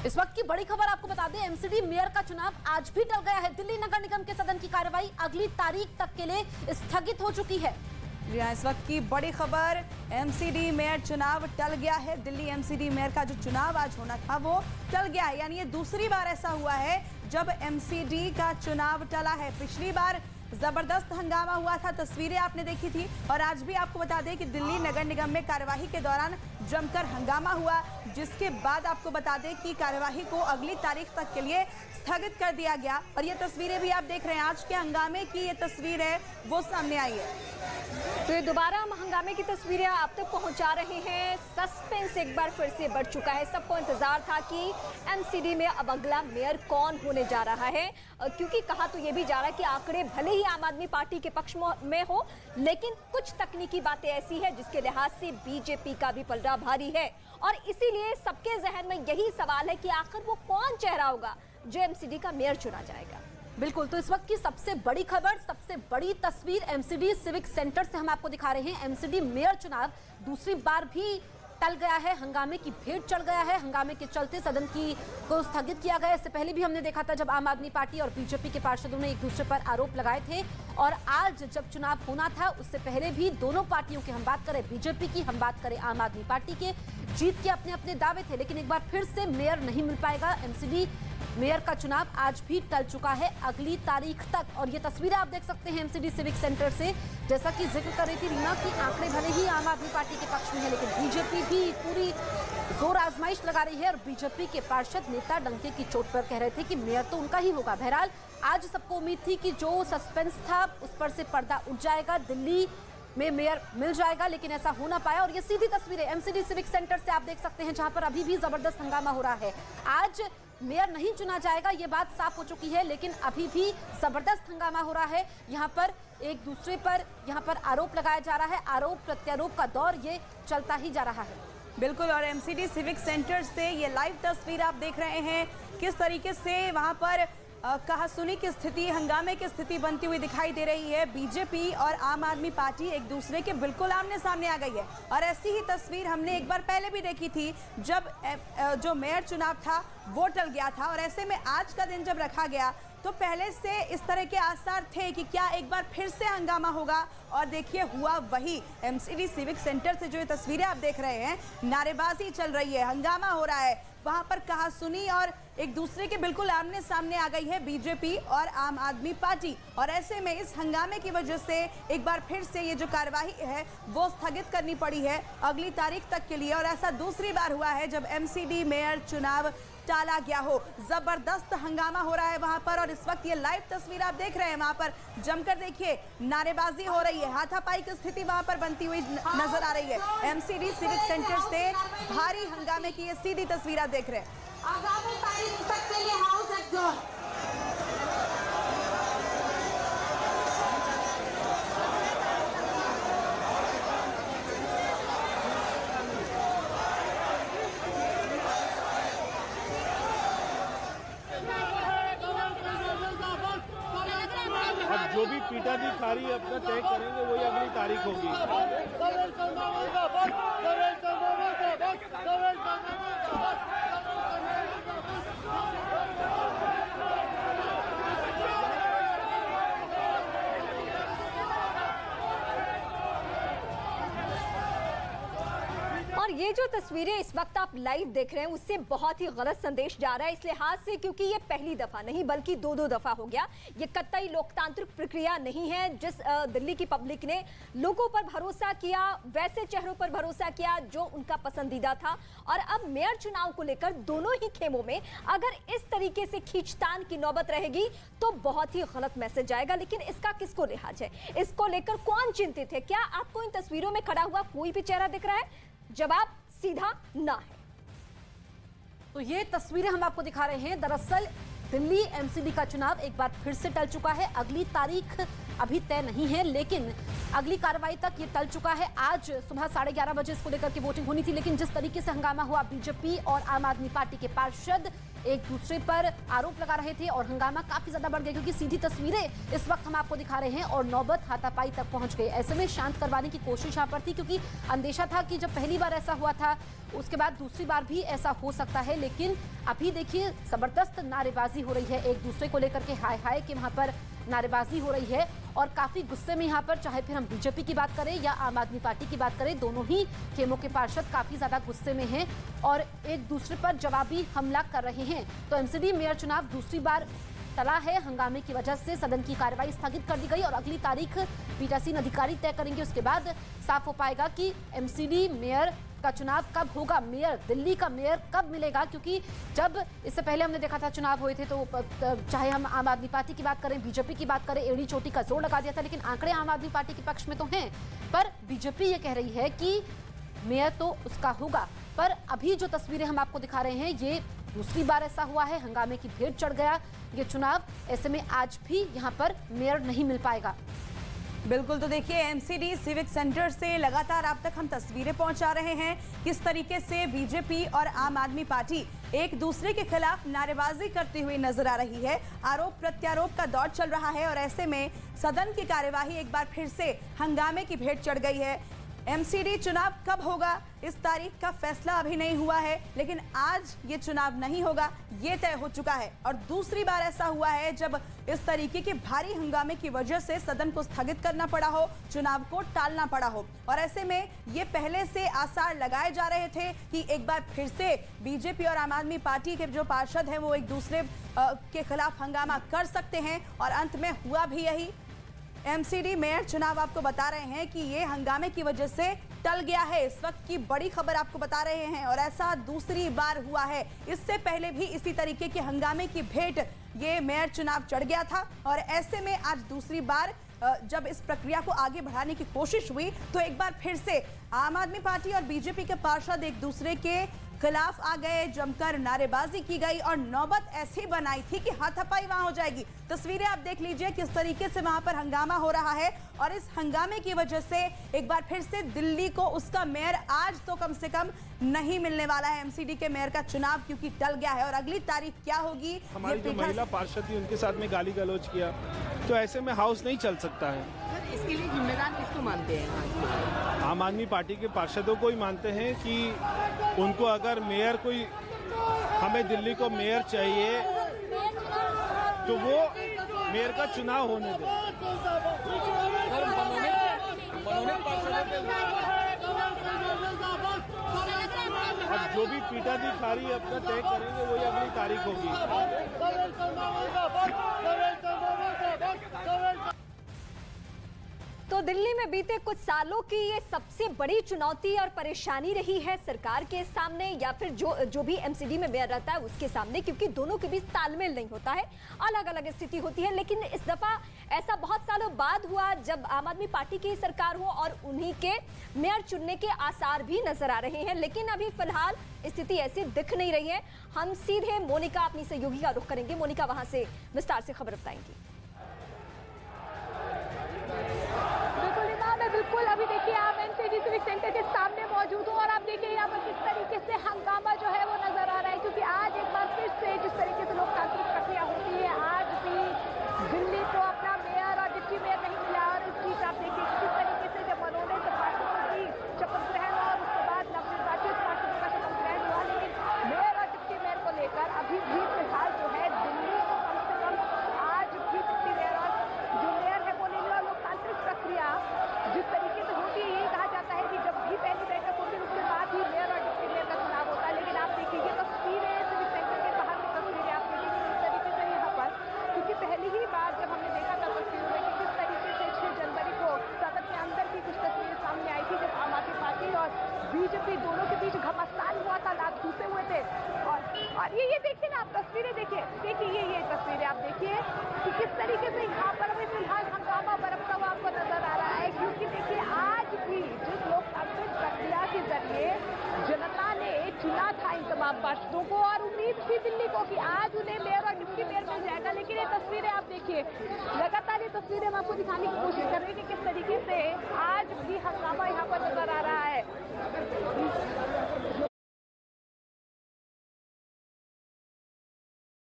इस वक्त की बड़ी खबर आपको बता दें, एमसीडी मेयर का चुनाव आज भी टल गया है। दिल्ली नगर निगम के सदन की कार्रवाई अगली तारीख तक के लिए स्थगित हो चुकी है। इस वक्त की बड़ी खबर, एमसीडी मेयर चुनाव टल गया है। दिल्ली एमसीडी मेयर का जो चुनाव आज होना था वो टल गया है। यानी ये दूसरी बार ऐसा हुआ है जब एमसीडी का चुनाव टला है। पिछली बार जबरदस्त हंगामा हुआ था, तस्वीरें आपने देखी थी। और आज भी आपको बता दें कि दिल्ली नगर निगम में कार्यवाही के दौरान जमकर हंगामा हुआ, जिसके बाद आपको बता दें कि कार्यवाही को अगली तारीख तक के लिए स्थगित कर दिया गया। और ये तस्वीरें भी आप देख रहे हैं, आज के हंगामे की ये तस्वीर है वो सामने आई है। तो ये दोबारा हम हंगामे की तस्वीरें आप तक पहुंचा रहे हैं। सस्पेंस एक बार फिर से बढ़ चुका है। सबको इंतजार था कि एमसीडी में अब अगला मेयर कौन होने जा रहा है, क्योंकि कहा तो ये भी जा रहा है कि आंकड़े भले ही आम आदमी पार्टी के पक्ष में हो, लेकिन कुछ तकनीकी बातें ऐसी है जिसके लिहाज से बीजेपी का भी पलड़ा भारी है। और इसीलिए सबके जहन में यही सवाल है कि आखिर वो कौन चेहरा होगा जो एमसीडी का मेयर चुना जाएगा। बिल्कुल, तो इस वक्त की सबसे बड़ी खबर, सबसे बड़ी तस्वीर एमसीडी सिविक सेंटर से हम आपको दिखा रहे हैं। एमसीडी मेयर चुनाव दूसरी बार भी टल गया है। हंगामे की भेंट चढ़ गया है। हंगामे के चलते सदन को स्थगित किया गया। इससे पहले भी हमने देखा था जब आम आदमी पार्टी और बीजेपी के पार्षदों ने एक दूसरे पर आरोप लगाए थे। और आज जब चुनाव होना था उससे पहले भी दोनों पार्टियों के, हम बात करें बीजेपी की, हम बात करें आम आदमी पार्टी के, जीत के अपने अपने दावे थे। लेकिन एक बार फिर से मेयर नहीं मिल पाएगा। एमसीडी मेयर का चुनाव आज भी टल चुका है अगली तारीख तक। और ये तस्वीरें आप देख सकते हैं एमसीडी सिविक सेंटर से। जैसा कि जिक्र कर रही थी रीना की, आंकड़े भले ही आम आदमी पार्टी के पक्ष में है, लेकिन बीजेपी भी पूरी जोर आजमाइश लगा रही है। और बीजेपी के पार्षद नेता डंके की चोट पर कह रहे थे कि मेयर तो उनका ही होगा। बहरहाल आज सबको उम्मीद थी कि जो सस्पेंस था उस पर से पर्दा उठ जाएगा, दिल्ली में मेयर मिल जाएगा, लेकिन ऐसा हो ना पाया। और ये सीधी तस्वीरें एमसीडी सिविक सेंटर से आप देख सकते हैं, जहां पर अभी भी जबरदस्त हंगामा हो रहा है। आज मेयर नहीं चुना जाएगा, ये बात साफ हो चुकी है, लेकिन अभी भी जबरदस्त हंगामा हो रहा है। यहाँ पर एक दूसरे पर आरोप लगाया जा रहा है। आरोप प्रत्यारोप का दौर ये चलता ही जा रहा है। बिल्कुल, और एमसीडी सिविक सेंटर से ये लाइव तस्वीर आप देख रहे हैं, किस तरीके से वहां पर कहासुनी की स्थिति, हंगामे की स्थिति बनती हुई दिखाई दे रही है। बीजेपी और आम आदमी पार्टी एक दूसरे के बिल्कुल आमने सामने आ गई है। और ऐसी ही तस्वीर हमने एक बार पहले भी देखी थी जब जो मेयर चुनाव था वो टल गया था। और ऐसे में आज का दिन जब रखा गया तो पहले से इस तरह के आसार थे कि क्या एक बार फिर से हंगामा होगा। और देखिए हुआ वही। एमसीडी सिविक सेंटर से जो ये तस्वीरें आप देख रहे हैं, नारेबाजी चल रही है, हंगामा हो रहा है। वहां पर कहासुनी और एक दूसरे के बिल्कुल आमने सामने आ गई है बीजेपी और आम आदमी पार्टी। और ऐसे में इस हंगामे की वजह से एक बार फिर से ये जो कार्यवाही है वो स्थगित करनी पड़ी है अगली तारीख तक के लिए। और ऐसा दूसरी बार हुआ है जब एमसीडी मेयर चुनाव टाला गया हो। जबरदस्त हंगामा हो रहा है वहां पर। और इस वक्त ये लाइव तस्वीर आप देख रहे हैं, वहां पर जमकर देखिए नारेबाजी हो रही है, हाथापाई की स्थिति वहां पर बनती हुई नजर आ रही है। एमसीडी सिविक सेंटर से भारी हंगामे की ये सीधी तस्वीर आप देख रहे हैं। आगामी तारीख तक के लिए हाउस एडजॉर्न। अब जो भी पीठाधिकारी अपना तय करेंगे वही अगली तारीख होगी। और ये जो तस्वीरें इस वक्त आप लाइव देख रहे हैं उससे बहुत ही गलत संदेश जा रहा है, इस लिहाज से क्योंकि ये पहली दफा नहीं बल्कि दो दफा हो गया। ये कतई लोकतांत्रिक प्रक्रिया नहीं है। जिस दिल्ली की पब्लिक ने लोगों पर भरोसा किया, वैसे चेहरों पर भरोसा किया जो उनका पसंदीदा था। और अब मेयर चुनाव को लेकर दोनों ही खेमों में अगर इस तरीके से खींचतान की नौबत रहेगी तो बहुत ही गलत मैसेज आएगा। लेकिन इसका किसको लिहाज है, इसको लेकर कौन चिंतित है? क्या आपको इन तस्वीरों में खड़ा हुआ कोई भी चेहरा दिख रहा है? जवाब सीधा ना है। तो ये तस्वीरें हम आपको दिखा रहे हैं। दरअसल दिल्ली एमसीडी का चुनाव एक बार फिर से टल चुका है। अगली तारीख अभी तय नहीं है, लेकिन अगली कार्रवाई तक ये टल चुका है। आज सुबह 11:30 बजे इसको लेकर के वोटिंग होनी थी, लेकिन जिस तरीके से हंगामा हुआ, बीजेपी और आम आदमी पार्टी के पार्षद एक दूसरे पर आरोप लगा रहे थे और हंगामा काफी ज्यादा बढ़ गया, क्योंकि सीधी तस्वीरें इस वक्त हम आपको दिखा रहे हैं और नौबत हाथापाई तक पहुंच गई। ऐसे में शांत करवाने की कोशिश यहाँ पर थी, क्योंकि अंदेशा था कि जब पहली बार ऐसा हुआ था उसके बाद दूसरी बार भी ऐसा हो सकता है। लेकिन अभी देखिए जबरदस्त नारेबाजी हो रही है एक दूसरे को लेकर के, हाय हाय कि वहां पर नारेबाजी हो रही है और काफी गुस्से में यहाँ पर, चाहे फिर हम बीजेपी की बात करें या आम आदमी पार्टी की बात करें, दोनों ही खेमों के पार्षद काफी ज्यादा गुस्से में हैं और एक दूसरे पर जवाबी हमला कर रहे हैं। तो एमसीडी मेयर चुनाव दूसरी बार टला है। हंगामे की वजह से सदन की कार्रवाई स्थगित कर दी गई और अगली तारीख पीठासीन अधिकारी तय करेंगे। उसके बाद साफ हो पाएगा कि एमसीडी मेयर का चुनाव कब होगा, मेयर दिल्ली का मेयर कब मिलेगा। क्योंकि जब इससे पहले हमने देखा था चुनाव हुए थे तो चाहे हम आम आदमी पार्टी की बात करें, बीजेपी की बात करें, एड़ी चोटी का जोर लगा दिया था। लेकिन आंकड़े आम आदमी पार्टी के पक्ष में तो हैं, पर बीजेपी ये कह रही है कि मेयर तो उसका होगा। पर अभी जो तस्वीरें हम आपको दिखा रहे हैं, ये दूसरी बार ऐसा हुआ है, हंगामे की भेंट चढ़ गया ये चुनाव। ऐसे में आज भी यहाँ पर मेयर नहीं मिल पाएगा। बिल्कुल, तो देखिए एमसीडी सिविक सेंटर से लगातार आप तक हम तस्वीरें पहुंचा रहे हैं किस तरीके से बीजेपी और आम आदमी पार्टी एक दूसरे के खिलाफ नारेबाजी करती हुई नजर आ रही है। आरोप प्रत्यारोप का दौर चल रहा है और ऐसे में सदन की कार्यवाही एक बार फिर से हंगामे की भेंट चढ़ गई है। एमसीडी चुनाव कब होगा इस तारीख का फैसला अभी नहीं हुआ है, लेकिन आज ये चुनाव नहीं होगा ये तय हो चुका है। और दूसरी बार ऐसा हुआ है जब इस तरीके के भारी हंगामे की वजह से सदन को स्थगित करना पड़ा हो, चुनाव को टालना पड़ा हो। और ऐसे में ये पहले से आसार लगाए जा रहे थे कि एक बार फिर से बीजेपी और आम आदमी पार्टी के जो पार्षद हैं वो एक दूसरे के खिलाफ हंगामा कर सकते हैं और अंत में हुआ भी यही। एमसीडी मेयर चुनाव आपको बता रहे हैं कि ये हंगामे की वजह से टल गया है। इस वक्त की बड़ी खबर आपको बता रहे हैं और ऐसा दूसरी बार हुआ है। इससे पहले भी इसी तरीके के हंगामे की भेंट ये मेयर चुनाव चढ़ गया था और ऐसे में आज दूसरी बार जब इस प्रक्रिया को आगे बढ़ाने की कोशिश हुई तो एक बार फिर से आम आदमी पार्टी और बीजेपी के पार्षद एक दूसरे के खिलाफ आ गए, जमकर नारेबाजी की गई और नौबत ऐसी बनाई थी कि हाथापाई वहां हो जाएगी। तस्वीरें आप देख लीजिए किस तरीके से वहां पर हंगामा हो रहा है और इस हंगामे की वजह से एक बार फिर से दिल्ली को उसका मेयर आज तो कम से कम नहीं मिलने वाला है। एमसीडी के मेयर का चुनाव क्योंकि टल गया है और अगली तारीख क्या होगी। हमारी जो महिला पार्षद थी उनके साथ में गाली गलौज किया, तो ऐसे में हाउस नहीं चल सकता है। इसके लिए जिम्मेदार किसको मानते हैं? आम आदमी पार्टी के पार्षदों को ही मानते हैं कि उनको अगर मेयर कोई, हमें दिल्ली को मेयर चाहिए तो वो मेयर का चुनाव होने दें। अब जो भी पीठाधिकारी अपना तय करेंगे वही अगली तारीख होगी। तो दिल्ली में बीते कुछ सालों की ये सबसे बड़ी चुनौती और परेशानी रही है सरकार के सामने या फिर जो भी एमसीडी में मेयर रहता है उसके सामने, क्योंकि दोनों के बीच तालमेल नहीं होता है, अलग अलग स्थिति होती है। लेकिन इस दफा ऐसा बहुत सालों बाद हुआ जब आम आदमी पार्टी की सरकार हो और उन्हीं के मेयर चुनने के आसार भी नजर आ रहे हैं। लेकिन अभी फिलहाल स्थिति ऐसी दिख नहीं रही है। हम सीधे मोनिका अपनी सहयोगी का रुख करेंगे। मोनिका वहां से विस्तार से खबर बताएंगी। बिल्कुल, अभी देखिए आप एमसीडी सिविक सेंटर के सामने मौजूद हो और आप देखिए यहाँ पर किस तरीके से हंगामा जो है वो नजर आ रहा है, क्योंकि आज एक बार फिर से जिस तरीके से लोकतांत्रिक प्रक्रिया होती है, आज भी दिल्ली को अपना मेयर और डिप्टी मेयर नहीं मिला। और इस बीच आप देखिए किस तरीके से जब मनोनीत पार्षदों की शपथ ग्रहण और उसके बाद नवनिर्वाचित पार्षदों का शपथ ग्रहण हुआ, लेकिन मेयर और डिप्टी मेयर को लेकर अभी भी फिलहाल जो है दिल्ली को कम से कम आज भी डिप्टी मेयर और जो मेयर है वो नहीं मिला। लोकतांत्रिक प्रक्रिया जिस तरीके से होती है, यही कहा जाता है कि जब भी पहली बैठक होती है उसके बाद ही मेयर और डिप्टी मेयर का चुनाव होता है। लेकिन आप देखिए ये तस्वीरें सिविक सेंटर के बाहर की तस्वीरें आप देखिए किस तरीके से यहाँ पर, क्योंकि पहली ही बार जब हमने देखा था तस्वीरों में कि किस तरीके से 6 जनवरी को सदन के अंदर की कुछ तस्वीरें सामने आई थी जब आम आदमी पार्टी और बीजेपी दोनों के बीच घमासान हुआ था, लात घूसे हुए थे। और ये देखिए ना आप तस्वीरें देखिए ये तस्वीरें आप देखिए कि किस तरीके से यहाँ पर अभी फिलहाल हंगामा बरपता हुआ आपको नजर आ रहा है। क्योंकि देखिए आज भी जिस लोकतांत्रिक प्रक्रिया के जरिए जनता ने चुना था इन तमाम पार्षदों को और उम्मीद थी दिल्ली को कि आज उन्हें मेयर और डिप्टी मेयर मिल जाएगा, लेकिन ये तस्वीरें आप देखिए, लगातार ये तस्वीरें हम आपको दिखाने की कोशिश कर रहे हैं कि किस तरीके से आज भी हंगामा यहाँ पर नजर आ रहा है।